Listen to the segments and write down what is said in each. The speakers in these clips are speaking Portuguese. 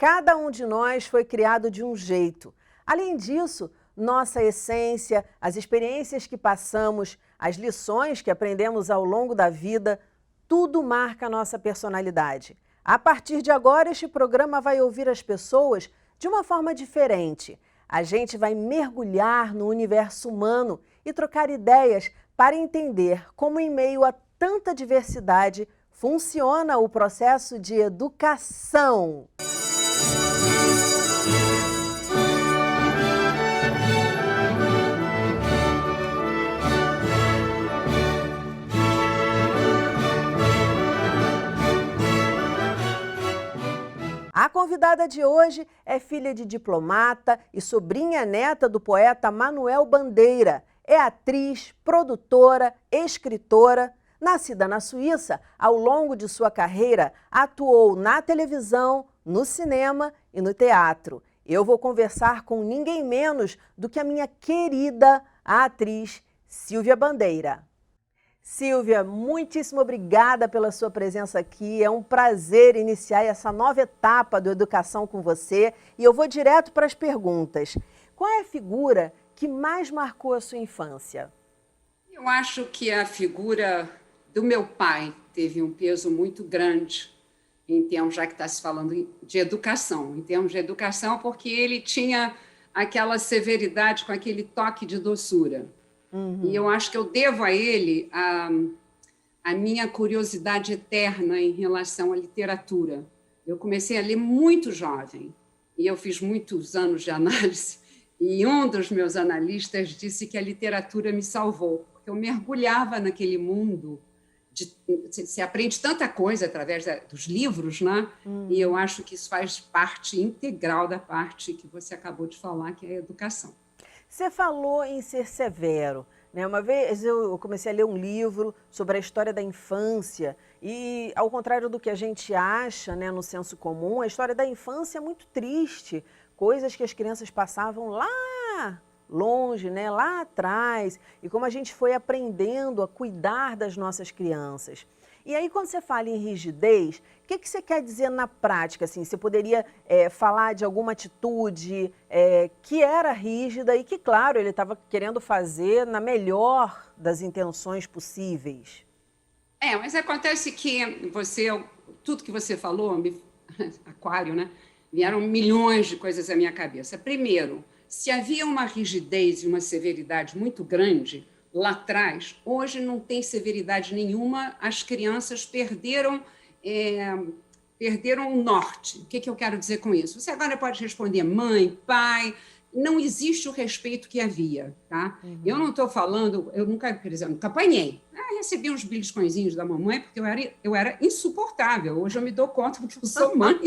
Cada um de nós foi criado de um jeito. Além disso, nossa essência, as experiências que passamos, as lições que aprendemos ao longo da vida, tudo marca a nossa personalidade. A partir de agora, este programa vai ouvir as pessoas de uma forma diferente. A gente vai mergulhar no universo humano e trocar ideias para entender como, em meio a tanta diversidade, funciona o processo de educação. A convidada de hoje é filha de diplomata e sobrinha neta do poeta Manuel Bandeira. É atriz, produtora, escritora. Nascida na Suíça, ao longo de sua carreira, atuou na televisão, no cinema e no teatro. Eu vou conversar com ninguém menos do que a minha querida atriz Sílvia Bandeira. Sílvia, muitíssimo obrigada pela sua presença aqui. É um prazer iniciar essa nova etapa do Educação com você. E eu vou direto para as perguntas. Qual é a figura que mais marcou a sua infância? Eu acho que a figura do meu pai teve um peso muito grande em termos, já que está se falando de educação, em termos de educação, porque ele tinha aquela severidade com aquele toque de doçura. E eu acho que eu devo a ele a minha curiosidade eterna em relação à literatura. Eu comecei a ler muito jovem, e eu fiz muitos anos de análise, e um dos meus analistas disse que a literatura me salvou, porque eu mergulhava naquele mundo, se aprende tanta coisa através dos livros, né? E eu acho que isso faz parte integral da parte que você acabou de falar, que é a educação. Você falou em ser severo, né? Uma vez eu comecei a ler um livro sobre a história da infância e, ao contrário do que a gente acha, né, no senso comum, a história da infância é muito triste, coisas que as crianças passavam lá longe, né, lá atrás, e como a gente foi aprendendo a cuidar das nossas crianças. E aí, quando você fala em rigidez, o que você quer dizer na prática? Assim, você poderia falar de alguma atitude que era rígida e que, claro, ele estava querendo fazer na melhor das intenções possíveis. Mas acontece que tudo que você falou, aquário, né? Vieram milhões de coisas à minha cabeça. Primeiro, se havia uma rigidez e uma severidade muito grande lá atrás, hoje não tem severidade nenhuma, as crianças perderam o norte. O que eu quero dizer com isso? Você agora pode responder mãe, pai, não existe o respeito que havia, tá? Eu não estou falando, eu nunca apanhei. Recebi uns beliscõezinhos da mamãe porque eu era insuportável. Hoje eu me dou conta porque eu sou mãe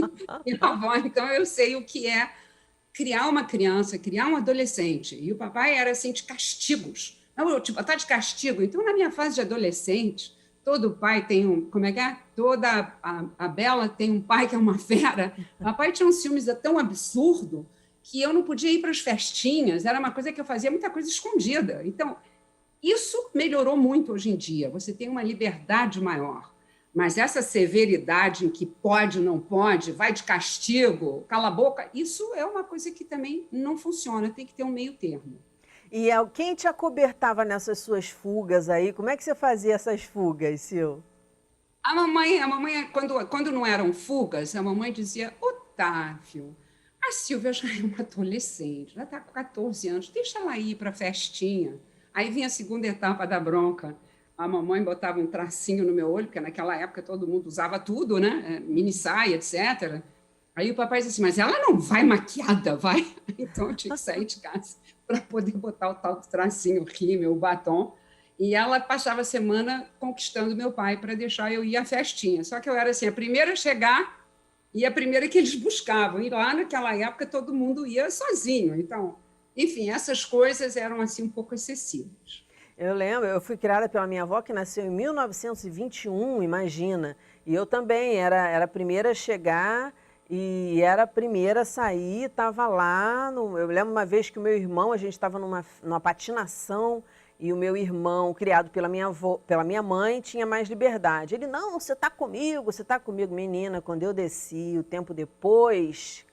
e avó, então eu sei o que é criar uma criança, criar um adolescente. E o papai era assim de castigos. Não, eu te botar de castigo. Então, na minha fase de adolescente, todo pai tem toda a Bela tem um pai que é uma fera. O papai tinha uns ciúmes tão absurdo que eu não podia ir para as festinhas. Era uma coisa que eu fazia muita coisa escondida. Então, isso melhorou muito hoje em dia. Você tem uma liberdade maior. Mas essa severidade em que pode, não pode, vai de castigo, cala a boca, isso é uma coisa que também não funciona. Tem que ter um meio termo. E quem te acobertava nessas suas fugas aí? Como é que você fazia essas fugas, Sil? A mamãe quando não eram fugas, a mamãe dizia, Otávio, a Sílvia já é uma adolescente, já está com 14 anos, deixa ela ir para a festinha. Aí vinha a segunda etapa da bronca. A mamãe botava um tracinho no meu olho, porque naquela época todo mundo usava tudo, né? Mini saia, etc. Aí o papai disse assim, mas ela não vai maquiada, vai? Então eu tinha que sair de casa para poder botar o tal do tracinho, o rímel, o batom. E ela passava a semana conquistando meu pai para deixar eu ir à festinha. Só que eu era assim, a primeira a chegar e a primeira que eles buscavam. E lá naquela época todo mundo ia sozinho. Então, enfim, essas coisas eram assim um pouco excessivas. Eu lembro, eu fui criada pela minha avó que nasceu em 1921, imagina. E eu também era a primeira a chegar e era a primeira a sair, estava lá. Eu lembro uma vez que o meu irmão, a gente estava numa patinação e o meu irmão, criado pela minha avó, pela minha mãe, tinha mais liberdade. Ele, não, você está comigo, você está comigo. Menina, quando eu desci, o tempo depois,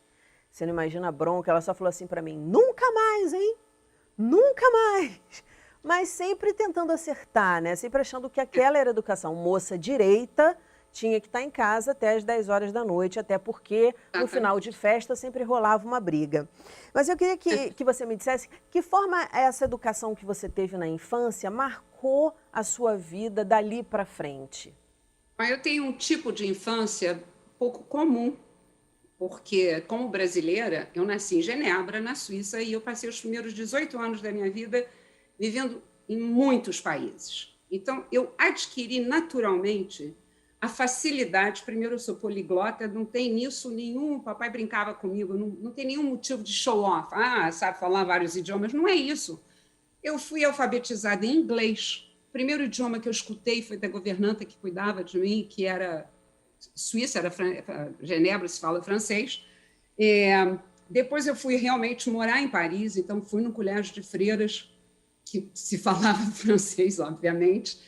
você não imagina a bronca, ela só falou assim para mim, nunca mais, hein? Nunca mais. Mas sempre tentando acertar, né? Sempre achando que aquela era educação. Moça direita tinha que estar em casa até as 10 horas da noite, até porque no final de festa sempre rolava uma briga. Mas eu queria que você me dissesse que forma essa educação que você teve na infância marcou a sua vida dali para frente? Eu tenho um tipo de infância pouco comum, porque, como brasileira, eu nasci em Genebra, na Suíça, e eu passei os primeiros 18 anos da minha vida vivendo em muitos países. Então, eu adquiri naturalmente a facilidade. Primeiro, eu sou poliglota, não tem nisso nenhum, papai brincava comigo, não tem nenhum motivo de show-off. Ah, sabe falar vários idiomas. Não é isso. Eu fui alfabetizada em inglês. O primeiro idioma que eu escutei foi da governanta que cuidava de mim, que era Suíça, era Genebra, se fala francês. Depois eu fui realmente morar em Paris, então fui no colégio de freiras, que se falava francês, obviamente.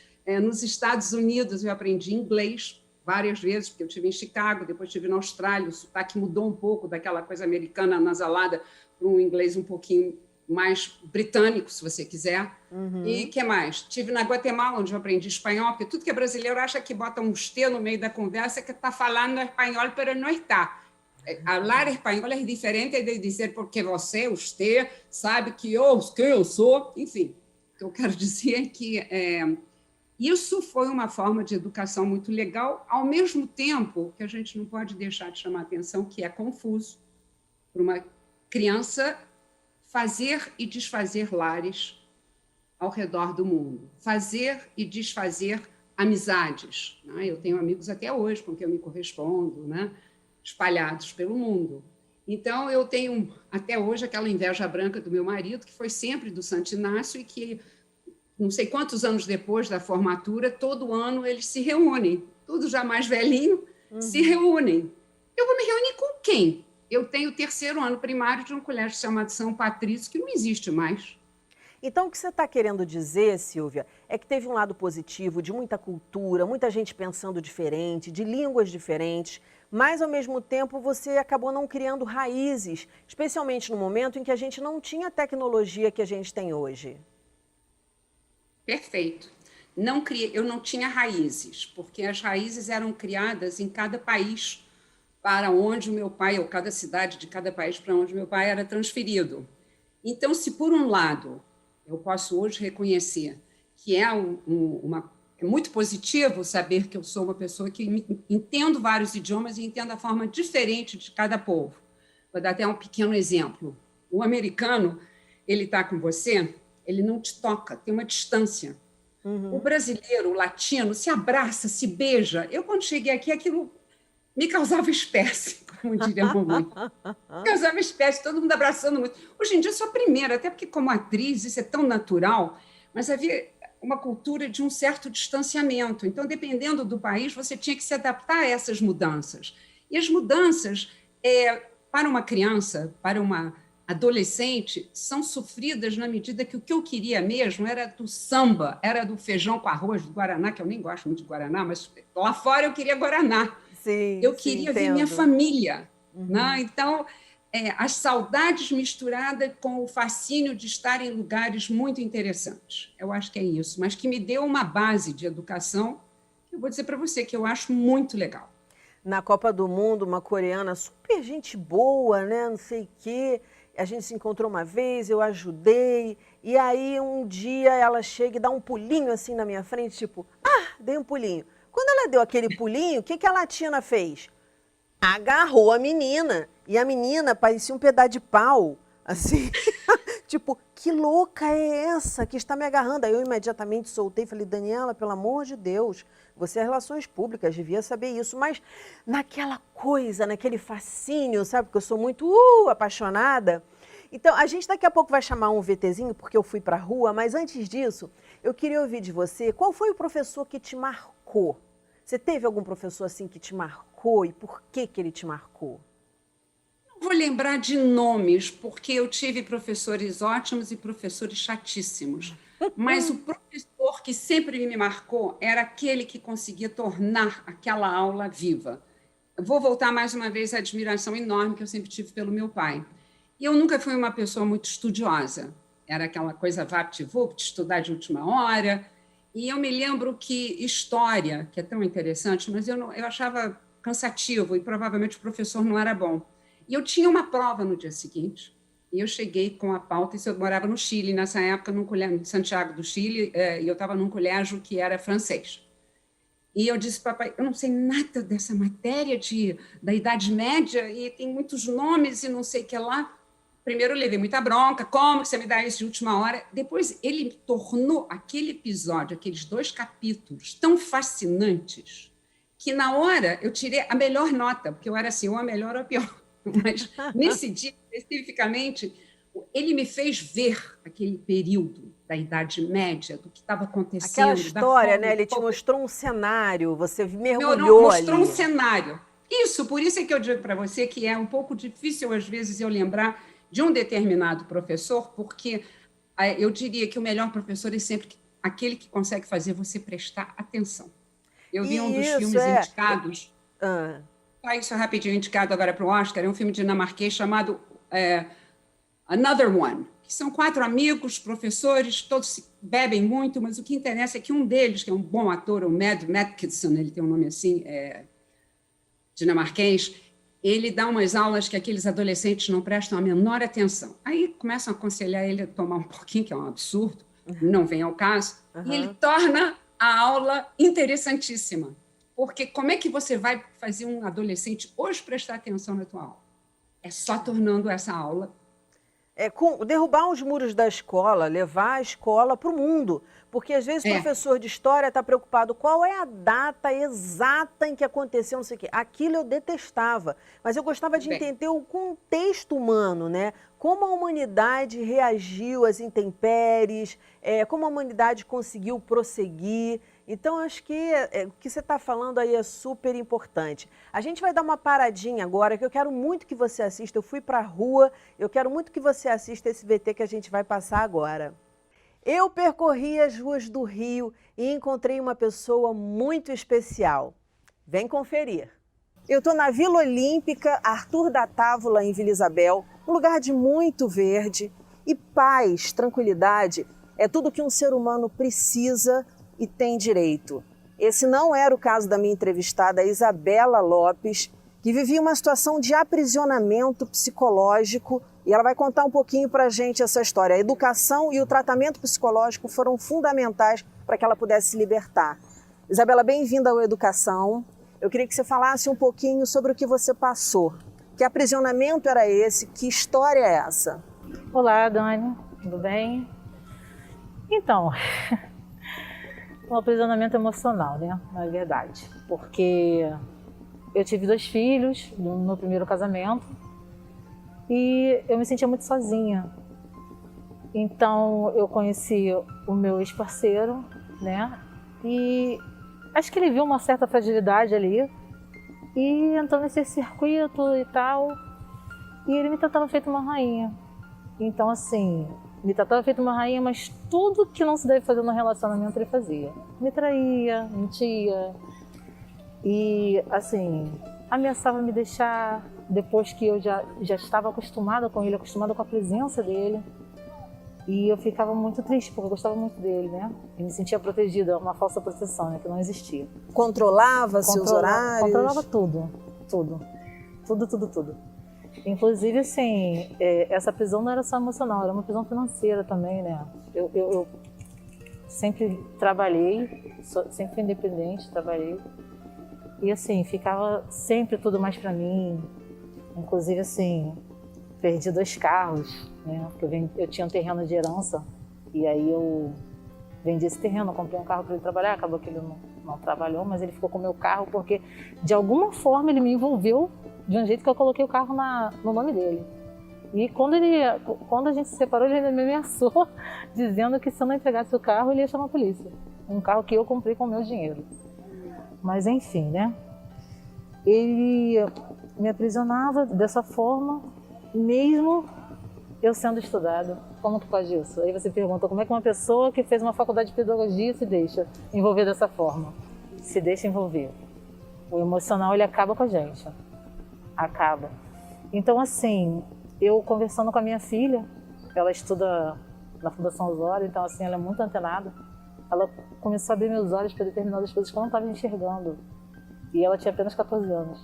Nos Estados Unidos eu aprendi inglês várias vezes, porque eu estive em Chicago, depois estive na Austrália, o sotaque mudou um pouco daquela coisa americana nasalada para um inglês um pouquinho mais britânico, se você quiser. E o que mais? Estive na Guatemala, onde eu aprendi espanhol, porque tudo que é brasileiro acha que bota um T no meio da conversa que está falando espanhol, mas não está. Falar espanhol é diferente de dizer porque você sabe que eu sou. Enfim, o que eu quero dizer é que isso foi uma forma de educação muito legal, ao mesmo tempo que a gente não pode deixar de chamar a atenção que é confuso para uma criança fazer e desfazer lares ao redor do mundo, fazer e desfazer amizades. Né? Eu tenho amigos até hoje com quem eu me correspondo, né? Espalhados pelo mundo. Então, eu tenho até hoje aquela inveja branca do meu marido, que foi sempre do Santo Inácio e que, não sei quantos anos depois da formatura, todo ano eles se reúnem, tudo já mais velhinho, se reúnem. Eu vou me reunir com quem? Eu tenho o 3º ano primário de um colégio chamado São Patrício, que não existe mais. Então, o que você está querendo dizer, Silvia, é que teve um lado positivo de muita cultura, muita gente pensando diferente, de línguas diferentes, mas, ao mesmo tempo, você acabou não criando raízes, especialmente no momento em que a gente não tinha a tecnologia que a gente tem hoje. Perfeito. Eu não tinha raízes, porque as raízes eram criadas em cada país para onde o meu pai, ou cada cidade de cada país para onde o meu pai era transferido. Então, se por um lado eu posso hoje reconhecer que é muito positivo saber que eu sou uma pessoa que entendo vários idiomas e entendo a forma diferente de cada povo. Vou dar até um pequeno exemplo. O americano, ele está com você, ele não te toca, tem uma distância. O brasileiro, o latino, se abraça, se beija. Eu, quando cheguei aqui, aquilo me causava espécie, como diria a mamãe. Causava espécie, todo mundo abraçando muito. Hoje em dia, eu sou a primeira, até porque, como atriz, isso é tão natural, mas havia uma cultura de um certo distanciamento. Então, dependendo do país, você tinha que se adaptar a essas mudanças. E as mudanças, para uma criança, para uma adolescente, são sofridas na medida que o que eu queria mesmo era do samba, era do feijão com arroz, do guaraná, que eu nem gosto muito de guaraná, mas lá fora eu queria guaraná. Sim, eu queria ver minha família. Né? Então, as saudades misturadas com o fascínio de estar em lugares muito interessantes. Eu acho que é isso, mas que me deu uma base de educação, que eu vou dizer para você, que eu acho muito legal. Na Copa do Mundo, uma coreana super gente boa, né? Não sei o quê. A gente se encontrou uma vez, eu ajudei, e aí um dia ela chega e dá um pulinho assim na minha frente, tipo, dei um pulinho. Quando ela deu aquele pulinho, o que a latina fez? Agarrou a menina, e a menina parecia um pedaço de pau, assim, tipo, que louca é essa que está me agarrando? Aí eu imediatamente soltei e falei, Daniela, pelo amor de Deus, você é relações públicas, devia saber isso, mas naquela coisa, naquele fascínio, sabe, porque eu sou muito apaixonada. Então, a gente daqui a pouco vai chamar um VTzinho, porque eu fui para a rua, mas antes disso, eu queria ouvir de você, qual foi o professor que te marcou? Você teve algum professor assim que te marcou e por que ele te marcou? Não vou lembrar de nomes, porque eu tive professores ótimos e professores chatíssimos. Mas o professor que sempre me marcou era aquele que conseguia tornar aquela aula viva. Eu vou voltar mais uma vez à admiração enorme que eu sempre tive pelo meu pai. E eu nunca fui uma pessoa muito estudiosa. Era aquela coisa vapt-vupt, estudar de última hora. E eu me lembro que história, que é tão interessante, mas eu achava cansativo e provavelmente o professor não era bom. E eu tinha uma prova no dia seguinte, e eu cheguei com a pauta, e eu morava no Chile, nessa época, em Santiago do Chile, e eu estava num colégio que era francês. E eu disse, papai, eu não sei nada dessa matéria da Idade Média, e tem muitos nomes e não sei o que lá. Primeiro eu levei muita bronca, como que você me dá isso de última hora? Depois ele tornou aquele episódio, aqueles 2 capítulos tão fascinantes, que na hora eu tirei a melhor nota, porque eu era assim, ou a melhor ou a pior. Mas nesse dia, especificamente, ele me fez ver aquele período da Idade Média, do que estava acontecendo. Aquela história, né? Ele te mostrou um cenário, você mergulhou mostrou ali. Um cenário. Isso, por isso é que eu digo para você que é um pouco difícil, às vezes, eu lembrar de um determinado professor, porque eu diria que o melhor professor é sempre aquele que consegue fazer você prestar atenção. Eu vi um dos filmes indicados, isso rapidinho, indicado agora para o Oscar, é um filme dinamarquês chamado Another One, que são 4 amigos, professores, todos bebem muito, mas o que interessa é que um deles, que é um bom ator, o Mad Matkison, ele tem um nome assim, dinamarquês, ele dá umas aulas que aqueles adolescentes não prestam a menor atenção. Aí começam a aconselhar ele a tomar um pouquinho, que é um absurdo, não vem ao caso, e ele torna a aula interessantíssima. Porque como é que você vai fazer um adolescente hoje prestar atenção na tua aula? É só tornando essa aula. Derrubar os muros da escola, levar a escola para o mundo. Porque às vezes o professor de história está preocupado qual é a data exata em que aconteceu, não sei o quê. Aquilo eu detestava, mas eu gostava de entender o contexto humano, né? Como a humanidade reagiu às intempéries, como a humanidade conseguiu prosseguir. Então, acho que o que você está falando aí é super importante. A gente vai dar uma paradinha agora, que eu quero muito que você assista. Eu fui para a rua, eu quero muito que você assista esse VT que a gente vai passar agora. Eu percorri as ruas do Rio e encontrei uma pessoa muito especial. Vem conferir. Eu estou na Vila Olímpica Arthur da Távola, em Vila Isabel, um lugar de muito verde e paz, tranquilidade, é tudo que um ser humano precisa e tem direito. Esse não era o caso da minha entrevistada Isabela Lopes, que vivia uma situação de aprisionamento psicológico, e ela vai contar um pouquinho para a gente essa história. A educação e o tratamento psicológico foram fundamentais para que ela pudesse se libertar. Isabela, bem-vinda ao Educação. Eu queria que você falasse um pouquinho sobre o que você passou. Que aprisionamento era esse? Que história é essa? Olá, Dani. Tudo bem? Então, um aprisionamento emocional, né? Na verdade. Porque eu tive 2 filhos no meu primeiro casamento e eu me sentia muito sozinha. Então, eu conheci o meu ex-parceiro, né? E acho que ele viu uma certa fragilidade ali e entrou nesse circuito e tal. E ele me tratava feito uma rainha. Então, assim, me tratava feito uma rainha, mas tudo que não se deve fazer no relacionamento ele fazia. Me traía, mentia e, assim, ameaçava me deixar depois que eu já estava acostumada com ele, acostumada com a presença dele. E eu ficava muito triste, porque eu gostava muito dele, né? E me sentia protegida, uma falsa proteção, né? Que não existia. Controlava seus horários? Controlava tudo. Inclusive, assim, essa prisão não era só emocional, era uma prisão financeira também, né? Eu sempre trabalhei, sempre fui independente, trabalhei. E, assim, ficava sempre tudo mais pra mim. Inclusive, assim, perdi 2 carros, né? Porque eu tinha um terreno de herança e aí eu vendi esse terreno, comprei um carro para ele trabalhar, acabou que ele não trabalhou, mas ele ficou com o meu carro porque, de alguma forma, ele me envolveu de um jeito que eu coloquei o carro no nome dele. E quando a gente se separou, ele ainda me ameaçou, dizendo que se eu não entregasse o carro, ele ia chamar a polícia. Um carro que eu comprei com o meu dinheiro. Mas enfim, né? Ele me aprisionava dessa forma, mesmo eu sendo estudado, como que pode isso? Aí você pergunta, como é que uma pessoa que fez uma faculdade de pedagogia se deixa envolver dessa forma? Se deixa envolver. O emocional, ele acaba com a gente. Acaba. Então, assim, eu conversando com a minha filha, ela estuda na Fundação Osório, então, assim, ela é muito antenada. Ela começou a abrir meus olhos para determinadas coisas que eu não estava enxergando. E ela tinha apenas 14 anos.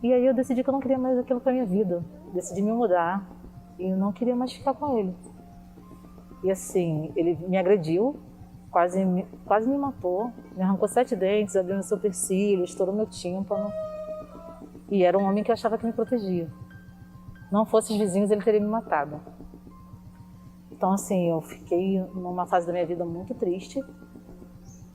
E aí eu decidi que eu não queria mais aquilo para minha vida. Decidi me mudar e não queria mais ficar com ele. E assim, ele me agrediu, quase me matou, me arrancou 7 dentes, abriu meu supercílio, estourou meu tímpano. E era um homem que eu achava que me protegia. Não fosse os vizinhos, ele teria me matado. Então assim, eu fiquei numa fase da minha vida muito triste.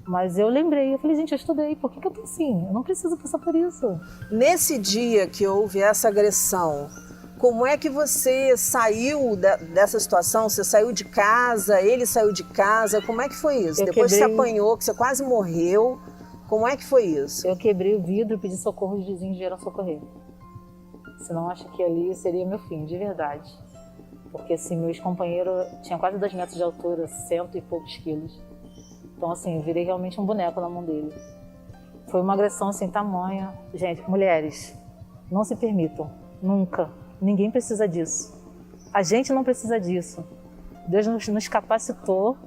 Mas eu lembrei, eu falei, gente, eu estudei, por que eu tô assim? Eu não preciso passar por isso. Nesse dia que houve essa agressão, como é que você saiu dessa situação? Você saiu de casa, ele saiu de casa, como é que foi isso? Depois você apanhou, que você quase morreu, como é que foi isso? Eu quebrei o vidro, pedi socorro, os vizinhos vieram socorrer. Senão acho que ali seria meu fim, de verdade. Porque assim, meu ex-companheiro tinha quase 2 metros de altura, 100 e poucos quilos. Então, assim, eu virei realmente um boneco na mão dele. Foi uma agressão, assim, tamanha. Gente, mulheres, não se permitam. Nunca. Ninguém precisa disso. A gente não precisa disso. Deus nos capacitou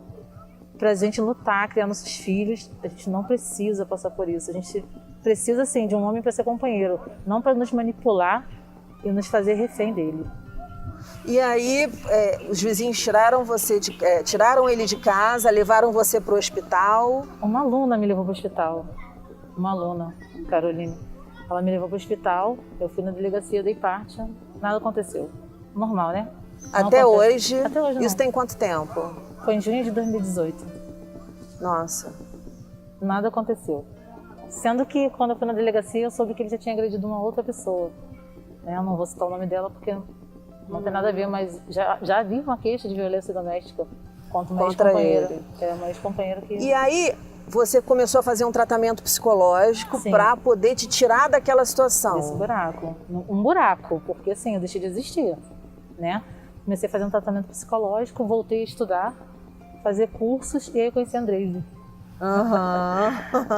pra gente lutar, criar nossos filhos. A gente não precisa passar por isso. A gente precisa, sim, de um homem para ser companheiro. Não para nos manipular e nos fazer refém dele. E aí, os vizinhos tiraram ele de casa, levaram você para o hospital? Uma aluna me levou para o hospital. Uma aluna, Caroline. Ela me levou para o hospital, eu fui na delegacia, dei parte, nada aconteceu. Normal, né? Até hoje? Até hoje não. Isso tem quanto tempo? Foi em junho de 2018. Nossa. Nada aconteceu. Sendo que quando eu fui na delegacia, eu soube que ele já tinha agredido uma outra pessoa. Eu não vou citar o nome dela porque não tem nada a ver, mas já havia uma queixa de violência doméstica contra uma ex-companheira. É uma ex-companheira que... E aí, você começou a fazer um tratamento psicológico para poder te tirar daquela situação? Desse buraco. Um buraco, porque assim, eu deixei de existir, né? Comecei a fazer um tratamento psicológico, voltei a estudar, fazer cursos e aí eu conheci a Andreise.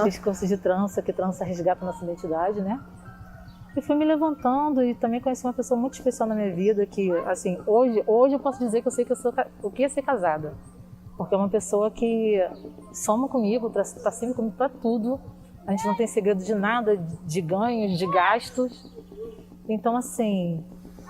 Fiz cursos de trança, que trança resgata nossa identidade, né? E fui me levantando e também conheci uma pessoa muito especial na minha vida que, assim, hoje eu posso dizer que eu sei que o que é ser casada. Porque é uma pessoa que soma comigo, tá sempre comigo para tudo. A gente não tem segredo de nada, de ganhos, de gastos. Então, assim...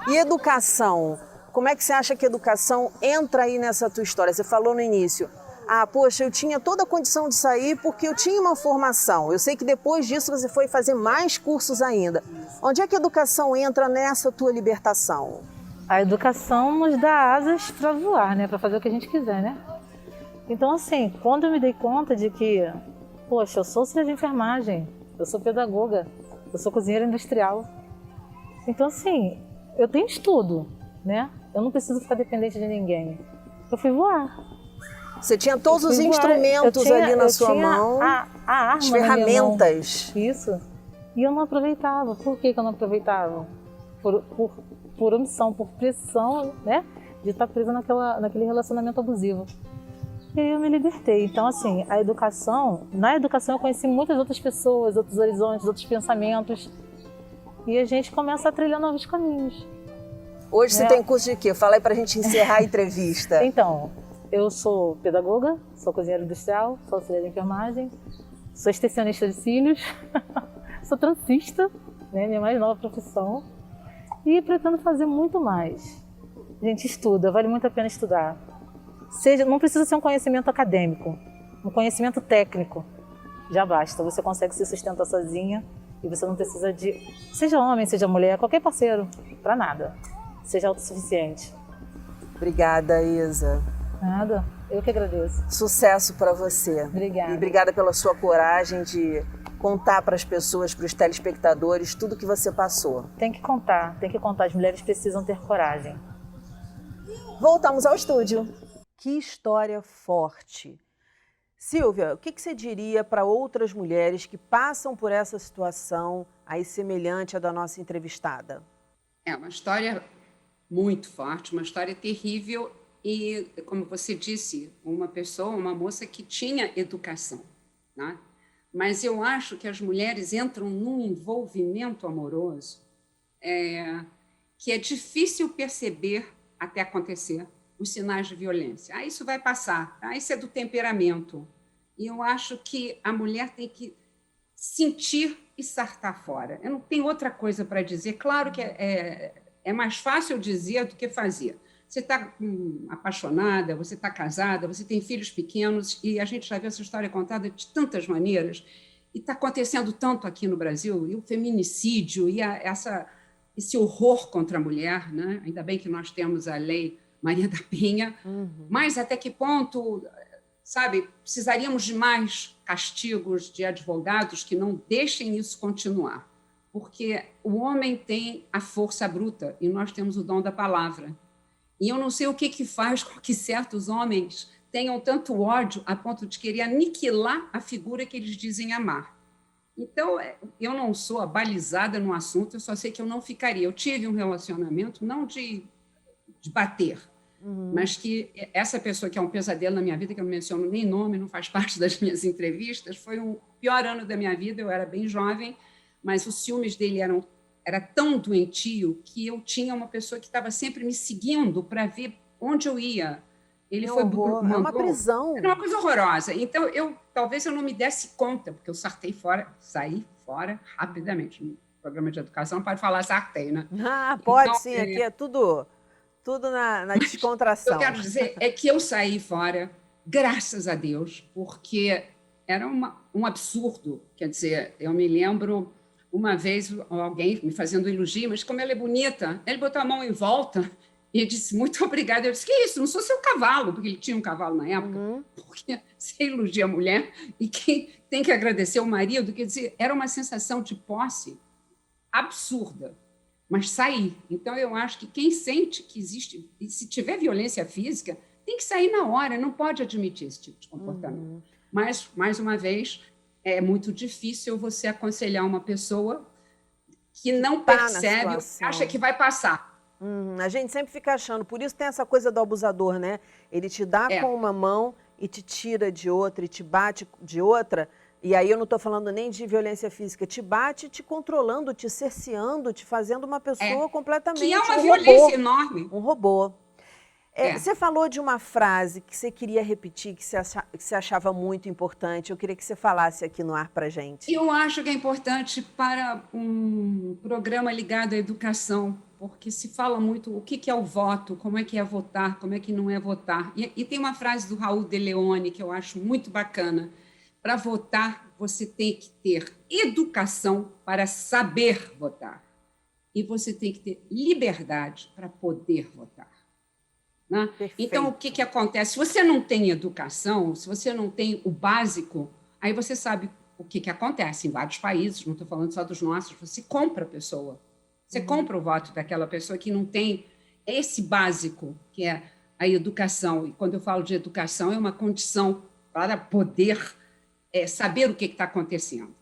E educação? Como é que você acha que a educação entra aí nessa tua história? Você falou no início... Ah, poxa, eu tinha toda a condição de sair porque eu tinha uma formação. Eu sei que depois disso você foi fazer mais cursos ainda. Onde é que a educação entra nessa tua libertação? A educação nos dá asas para voar, né? Para fazer o que a gente quiser, né? Então, assim, quando eu me dei conta de que, poxa, eu sou auxiliar de enfermagem, eu sou pedagoga, eu sou cozinheira industrial. Então, assim, eu tenho estudo, né? Eu não preciso ficar dependente de ninguém. Eu fui voar. Você tinha todos os instrumentos ali na sua mão, a arma, as ferramentas. Isso. E eu não aproveitava. Por que eu não aproveitava? Por omissão, por pressão, né? De estar presa naquele relacionamento abusivo. E aí eu me libertei. Então, assim, na educação eu conheci muitas outras pessoas, outros horizontes, outros pensamentos. E a gente começa a trilhar novos caminhos. Hoje você tem curso de quê? Fala aí pra gente encerrar a entrevista. Então... Eu sou pedagoga, sou cozinheira industrial, sou auxiliar de enfermagem, sou extensionista de cílios, sou transista, né, minha mais nova profissão, e pretendo fazer muito mais. Gente, estuda, vale muito a pena estudar. Não precisa ser um conhecimento acadêmico, um conhecimento técnico, já basta. Você consegue se sustentar sozinha e você não precisa de, seja homem, seja mulher, qualquer parceiro, para nada. Seja autossuficiente. Obrigada, Isa. Nada, eu que agradeço. Sucesso para você. Obrigada. E obrigada pela sua coragem de contar para as pessoas, para os telespectadores, tudo que você passou. Tem que contar. As mulheres precisam ter coragem. Voltamos ao estúdio. Que história forte. Silvia, o que você diria para outras mulheres que passam por essa situação aí semelhante à da nossa entrevistada? É uma história muito forte, uma história terrível e, como você disse, uma pessoa, uma moça que tinha educação, né? Mas eu acho que as mulheres entram num envolvimento amoroso que é difícil perceber até acontecer os sinais de violência. Ah, isso vai passar, ah, isso é do temperamento. E eu acho que a mulher tem que sentir e sartar fora. Eu não tenho outra coisa para dizer. Claro que é mais fácil dizer do que fazer. Você está apaixonada, você está casada, você tem filhos pequenos, e a gente já viu essa história contada de tantas maneiras, e está acontecendo tanto aqui no Brasil, e o feminicídio, e esse horror contra a mulher, né? Ainda bem que nós temos a lei Maria da Penha, mas até que ponto, sabe, precisaríamos de mais castigos de advogados que não deixem isso continuar, porque o homem tem a força bruta e nós temos o dom da palavra. E eu não sei o que faz com que certos homens tenham tanto ódio a ponto de querer aniquilar a figura que eles dizem amar. Então, eu não sou abalizada no assunto, eu só sei que eu não ficaria. Eu tive um relacionamento, não de bater, mas que essa pessoa que é um pesadelo na minha vida, que eu não menciono nem nome, não faz parte das minhas entrevistas, foi o pior ano da minha vida, eu era bem jovem, mas os ciúmes dele era tão doentio que eu tinha uma pessoa que estava sempre me seguindo para ver onde eu ia. Ele foi horror, é uma prisão. Era uma coisa horrorosa. Então, talvez eu não me desse conta, porque eu saí fora rapidamente. No programa de educação pode falar sartei, né? Ah, pode então, sim, aqui é tudo na descontração. Eu quero dizer é que eu saí fora, graças a Deus, porque era um absurdo. Quer dizer, eu me lembro uma vez alguém me fazendo elogio, mas como ela é bonita, ele botou a mão em volta e disse, muito obrigada. Eu disse, que isso, não sou seu cavalo, porque ele tinha um cavalo na época, porque você elogia a mulher e quem tem que agradecer o marido, quer dizer, era uma sensação de posse absurda, mas saí. Então, eu acho que quem sente que existe, e se tiver violência física, tem que sair na hora, não pode admitir esse tipo de comportamento. Mas, mais uma vez, é muito difícil você aconselhar uma pessoa que não percebe, acha que vai passar. A gente sempre fica achando, por isso tem essa coisa do abusador, né? Ele te dá com uma mão e te tira de outra, e te bate de outra, e aí eu não estou falando nem de violência física, te bate te controlando, te cerceando, te fazendo uma pessoa completamente que é uma violência enorme. Um robô. Você falou de uma frase que você queria repetir, que você achava muito importante. Eu queria que você falasse aqui no ar para a gente. Eu acho que é importante para um programa ligado à educação, porque se fala muito o que é o voto, como é que é votar, como é que não é votar. E tem uma frase do Raul de Leone que eu acho muito bacana. Para votar, você tem que ter educação para saber votar. E você tem que ter liberdade para poder votar. Né? Então, o que acontece? Se você não tem educação, se você não tem o básico, aí você sabe o que acontece em vários países, não estou falando só dos nossos, você compra a pessoa, você compra o voto daquela pessoa que não tem esse básico, que é a educação. E quando eu falo de educação, é uma condição para poder saber o que está acontecendo.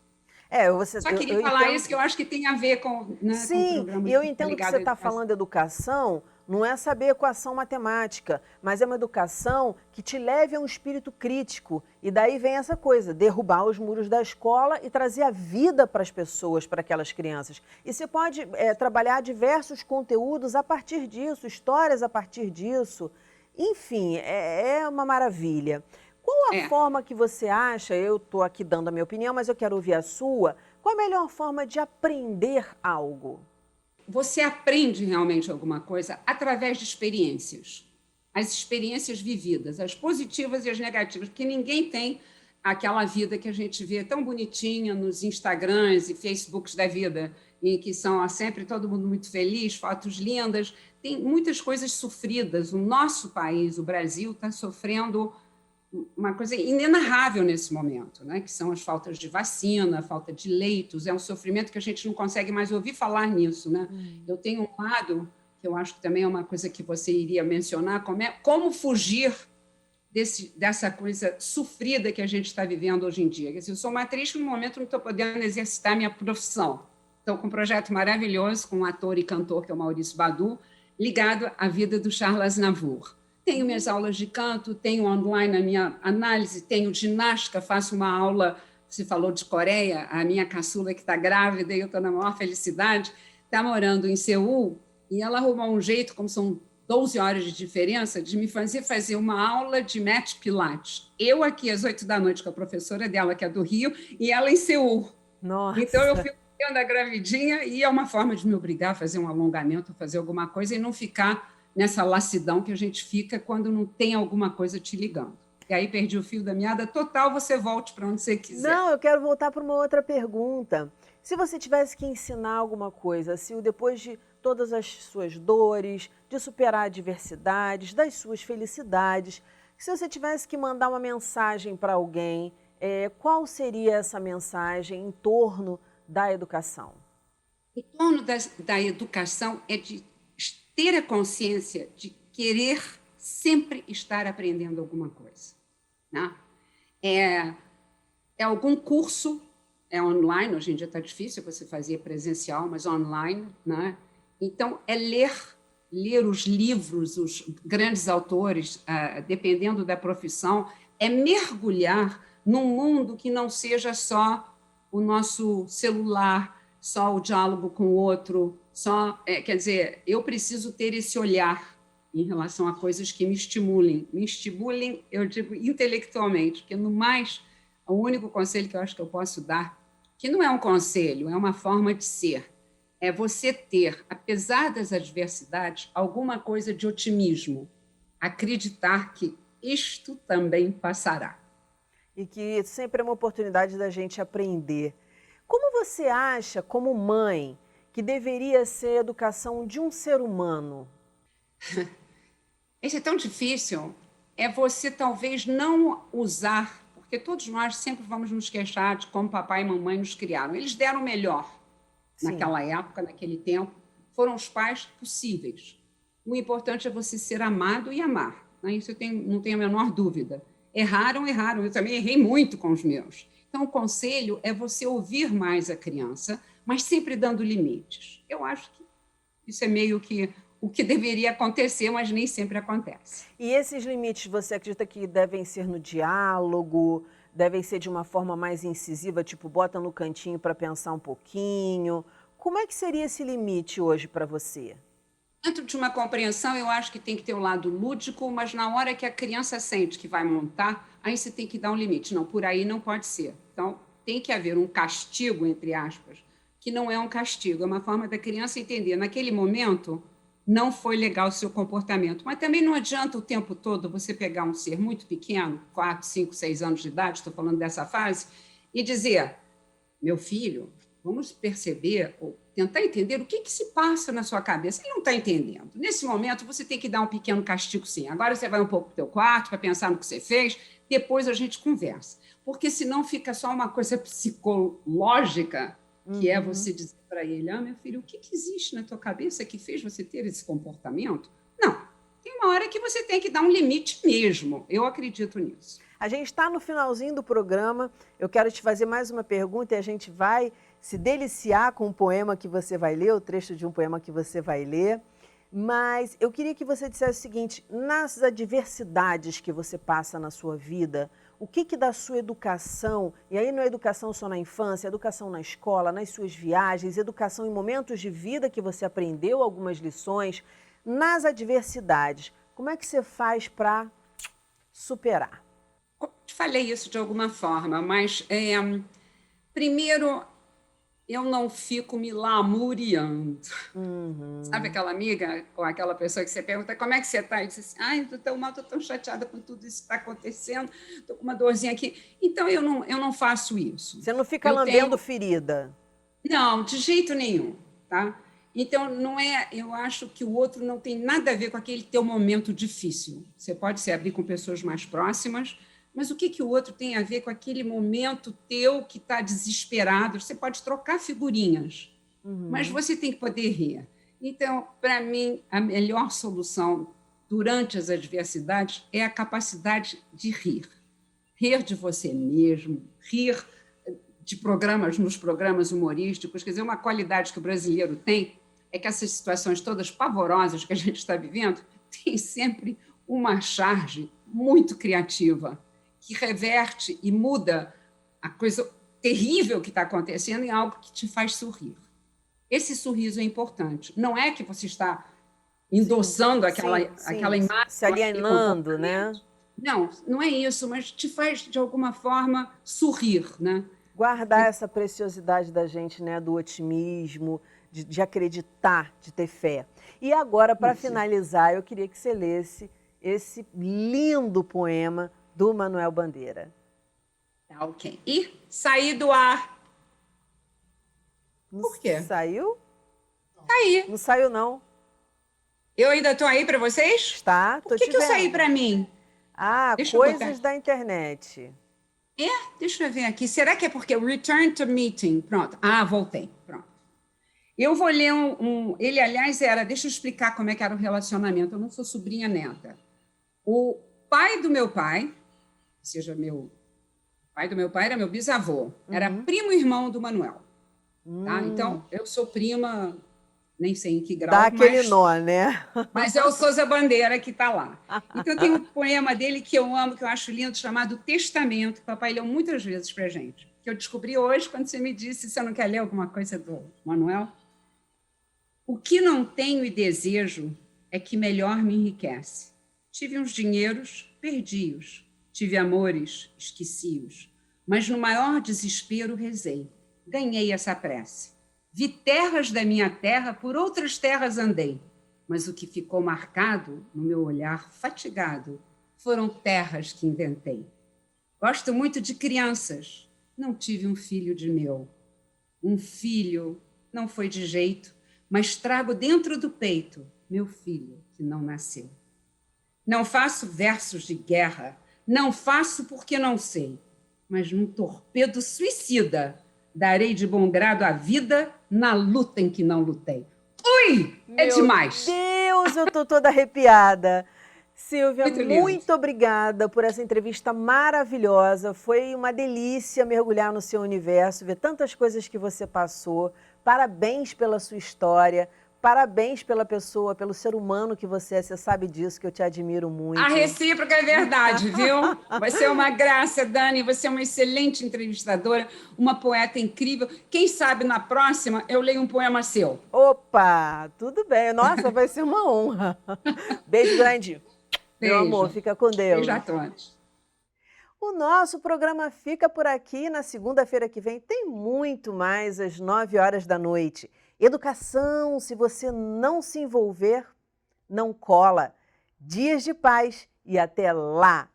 Só queria falar isso, que eu acho que tem a ver com, né, sim, com o programa. E eu entendo que você está falando de educação, não é saber equação matemática, mas é uma educação que te leve a um espírito crítico. E daí vem essa coisa, derrubar os muros da escola e trazer a vida para as pessoas, para aquelas crianças. E você pode trabalhar diversos conteúdos a partir disso, histórias a partir disso. Enfim, é uma maravilha. Qual a forma que você acha, eu estou aqui dando a minha opinião, mas eu quero ouvir a sua, qual a melhor forma de aprender algo? Você aprende realmente alguma coisa através de experiências. As experiências vividas, as positivas e as negativas, porque ninguém tem aquela vida que a gente vê tão bonitinha nos Instagrams e Facebooks da vida, em que são sempre todo mundo muito feliz, fotos lindas. Tem muitas coisas sofridas. O nosso país, o Brasil, está sofrendo uma coisa inenarrável nesse momento, né? Que são as faltas de vacina, a falta de leitos, é um sofrimento que a gente não consegue mais ouvir falar nisso, né? Eu tenho um lado, que eu acho que também é uma coisa que você iria mencionar, como fugir dessa coisa sofrida que a gente está vivendo hoje em dia. Quer dizer, eu sou uma atriz que, no momento, não estou podendo exercitar minha profissão. Estou com um projeto maravilhoso com um ator e cantor, que é o Maurício Badu, ligado à vida do Charles Navour. Tenho minhas aulas de canto, tenho online a minha análise, tenho ginástica, faço uma aula, você falou de Coreia, a minha caçula que está grávida e eu estou na maior felicidade, está morando em Seul e ela arrumou um jeito, como são 12 horas de diferença, de me fazer uma aula de Mat Pilates. Eu aqui às 8 da noite com a professora dela, que é do Rio, e ela em Seul. Nossa. Então eu fico da gravidinha e é uma forma de me obrigar a fazer um alongamento, fazer alguma coisa e não ficar nessa lassidão que a gente fica quando não tem alguma coisa te ligando. E aí perdi o fio da meada total, você volte para onde você quiser. Não, eu quero voltar para uma outra pergunta. Se você tivesse que ensinar alguma coisa, se depois de todas as suas dores, de superar adversidades, das suas felicidades, se você tivesse que mandar uma mensagem para alguém, qual seria essa mensagem em torno da educação? Em torno da educação é de ter a consciência de querer sempre estar aprendendo alguma coisa. Né? É algum curso, é online, hoje em dia está difícil você fazer presencial, mas online. Né? Então, é ler os livros, os grandes autores, dependendo da profissão, é mergulhar num mundo que não seja só o nosso celular, só o diálogo com o outro, quer dizer, eu preciso ter esse olhar em relação a coisas que me estimulem, eu digo, intelectualmente, porque, no mais, o único conselho que eu acho que eu posso dar, que não é um conselho, é uma forma de ser, é você ter, apesar das adversidades, alguma coisa de otimismo, acreditar que isto também passará. E que sempre é uma oportunidade da gente aprender. Como você acha, como mãe, que deveria ser a educação de um ser humano? Isso é tão difícil. É você talvez não usar, porque todos nós sempre vamos nos queixar de como papai e mamãe nos criaram. Eles deram o melhor. Sim. Naquela época, naquele tempo, foram os pais possíveis. O importante é você ser amado e amar. Né? Isso não tenho a menor dúvida. Erraram. Eu também errei muito com os meus. Então, o conselho é você ouvir mais a criança, mas sempre dando limites. Eu acho que isso é meio que o que deveria acontecer, mas nem sempre acontece. E esses limites, você acredita que devem ser no diálogo, devem ser de uma forma mais incisiva, tipo, bota no cantinho para pensar um pouquinho? Como é que seria esse limite hoje para você? Dentro de uma compreensão, eu acho que tem que ter o lado lúdico, mas na hora que a criança sente que vai montar, aí você tem que dar um limite. Não, por aí não pode ser. Então, tem que haver um castigo, entre aspas, que não é um castigo, é uma forma da criança entender. Naquele momento, não foi legal o seu comportamento. Mas também não adianta o tempo todo você pegar um ser muito pequeno, 4, 5, 6 anos de idade, estou falando dessa fase, e dizer, meu filho, vamos perceber, ou tentar entender o que se passa na sua cabeça. Ele não está entendendo. Nesse momento, você tem que dar um pequeno castigo, sim. Agora você vai um pouco para o teu quarto para pensar no que você fez, depois a gente conversa. Porque senão fica só uma coisa psicológica, que é você dizer para ele, meu filho, o que existe na tua cabeça que fez você ter esse comportamento? Não. Tem uma hora que você tem que dar um limite mesmo. Eu acredito nisso. A gente está no finalzinho do programa. Eu quero te fazer mais uma pergunta e a gente vai se deliciar com o poema que você vai ler, o trecho de um poema que você vai ler. Mas eu queria que você dissesse o seguinte, nas adversidades que você passa na sua vida, o que da sua educação, e aí não é educação só na infância, é educação na escola, nas suas viagens, educação em momentos de vida que você aprendeu algumas lições, nas adversidades, como é que você faz para superar? Te falei isso de alguma forma, mas primeiro eu não fico me lamuriando. Sabe aquela amiga ou aquela pessoa que você pergunta como é que você está? E diz assim, eu estou tão mal, estou tão chateada com tudo isso que está acontecendo, estou com uma dorzinha aqui. Então, eu não faço isso. Você não fica lambendo ferida? Não, de jeito nenhum, tá? Então, eu acho que o outro não tem nada a ver com aquele teu momento difícil. Você pode se abrir com pessoas mais próximas, mas o que o outro tem a ver com aquele momento teu que está desesperado? Você pode trocar figurinhas, mas você tem que poder rir. Então, para mim, a melhor solução durante as adversidades é a capacidade de rir. Rir de você mesmo, rir nos programas humorísticos. Quer dizer, uma qualidade que o brasileiro tem é que essas situações todas pavorosas que a gente está vivendo tem sempre uma charge muito criativa, que reverte e muda a coisa terrível que está acontecendo em algo que te faz sorrir. Esse sorriso é importante. Não é que você está endossando aquela imagem. Se alienando, né? Não, não é isso, mas te faz, de alguma forma, sorrir, né? Guardar essa preciosidade da gente, né? Do otimismo, de acreditar, de ter fé. E agora, para finalizar, eu queria que você lesse esse lindo poema do Manuel Bandeira. Tá, ok. E sair do ar. Por quê? Saiu? Tá aí. Não saiu, não. Eu ainda estou aí para vocês? Está, tô Por que te eu vendo. saí para mim? Ah, Deixa eu coisas botar. da internet. Deixa eu ver aqui. Será que é porque return to meeting? Pronto. Ah, voltei. Pronto. Eu vou ler Ele, aliás, deixa eu explicar como é que era o relacionamento. Eu não sou sobrinha neta. O pai do meu pai, ou seja, o pai do meu pai era meu bisavô. Era primo irmão do Manuel. Tá? Então, eu sou prima, nem sei em que grau. Dá aquele nó, né? Mas é o Souza Bandeira que está lá. Então, tem um poema dele que eu amo, que eu acho lindo, chamado Testamento, que o papai leu muitas vezes para a gente. Que eu descobri hoje, quando você me disse, você não quer ler alguma coisa do Manuel? O que não tenho e desejo é que melhor me enriquece. Tive uns dinheiros, perdi-os. Tive amores, esqueci-os. Mas no maior desespero rezei. Ganhei essa prece. Vi terras da minha terra, por outras terras andei. Mas o que ficou marcado no meu olhar fatigado foram terras que inventei. Gosto muito de crianças. Não tive um filho de meu. Um filho não foi de jeito, mas trago dentro do peito meu filho que não nasceu. Não faço versos de guerra, não faço porque não sei, mas num torpedo suicida darei de bom grado a vida na luta em que não lutei. Ui! É demais! Meu Deus, eu tô toda arrepiada. Silvia, Muito muito obrigada por essa entrevista maravilhosa. Foi uma delícia mergulhar no seu universo, ver tantas coisas que você passou. Parabéns pela sua história. Parabéns pela pessoa, pelo ser humano que você é. Você sabe disso, que eu te admiro muito. A recíproca é verdade, viu? Você é uma graça, Dani. Você é uma excelente entrevistadora, uma poeta incrível. Quem sabe na próxima eu leio um poema seu. Opa, tudo bem. Nossa, vai ser uma honra. Beijo grande. Beijo. Meu amor, fica com Deus. Beijo a todos. O nosso programa fica por aqui. Na segunda-feira que vem tem muito mais, às 9 horas da noite. Educação, se você não se envolver, não cola. Dias de paz e até lá!